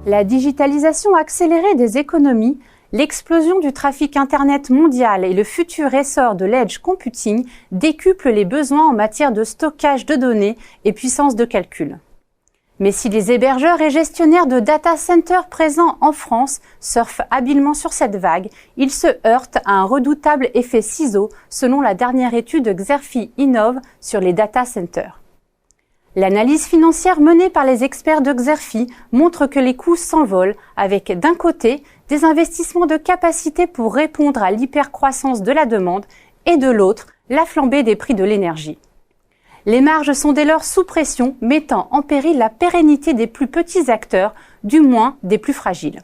La digitalisation accélérée des économies, l'explosion du trafic Internet mondial et le futur essor de l'edge computing décuplent les besoins en matière de stockage de données et puissance de calcul. Mais si les hébergeurs et gestionnaires de data centers présents en France surfent habilement sur cette vague, ils se heurtent à un redoutable effet ciseau selon la dernière étude Xerfi Innov sur les data centers. L'analyse financière menée par les experts de Xerfi montre que les coûts s'envolent avec, d'un côté, des investissements de capacité pour répondre à l'hypercroissance de la demande et de l'autre, la flambée des prix de l'énergie. Les marges sont dès lors sous pression, mettant en péril la pérennité des plus petits acteurs, du moins des plus fragiles.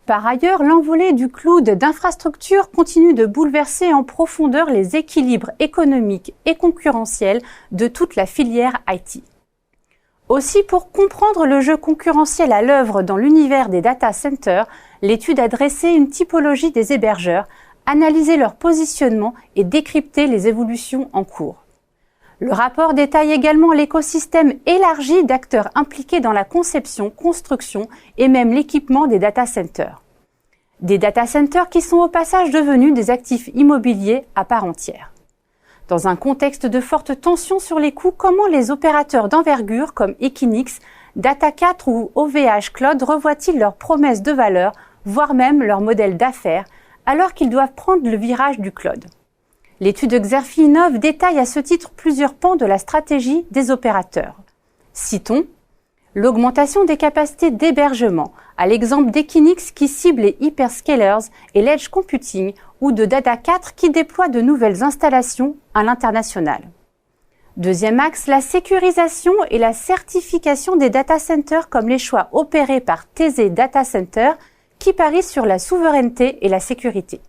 Par ailleurs, l'envolée du cloud d'infrastructures continue de bouleverser en profondeur les équilibres économiques et concurrentiels de toute la filière IT. Aussi, pour comprendre le jeu concurrentiel à l'œuvre dans l'univers des data centers, l'étude a dressé une typologie des hébergeurs, analysé leur positionnement et décrypté les évolutions en cours. Le rapport détaille également l'écosystème élargi d'acteurs impliqués dans la conception, construction et même l'équipement des data centers. Des data centers qui sont au passage devenus des actifs immobiliers à part entière. Dans un contexte de forte tension sur les coûts, comment les opérateurs d'envergure comme Equinix, Data4 ou OVH Cloud revoient-ils leurs promesses de valeur, voire même leur modèle d'affaires, alors qu'ils doivent prendre le virage du cloud? L'étude Xerfi Innov détaille à ce titre plusieurs pans de la stratégie des opérateurs. Citons l'augmentation des capacités d'hébergement, à l'exemple d'Equinix qui cible les hyperscalers et l'edge computing, ou de Data4 qui déploie de nouvelles installations à l'international. Deuxième axe, la sécurisation et la certification des data centers comme les choix opérés par TZ Data Center qui parient sur la souveraineté et la sécurité.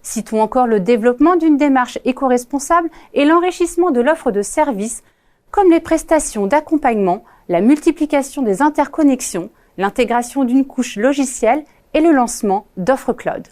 Citons encore le développement d'une démarche éco-responsable et l'enrichissement de l'offre de services comme les prestations d'accompagnement, la multiplication des interconnexions, l'intégration d'une couche logicielle et le lancement d'offres cloud.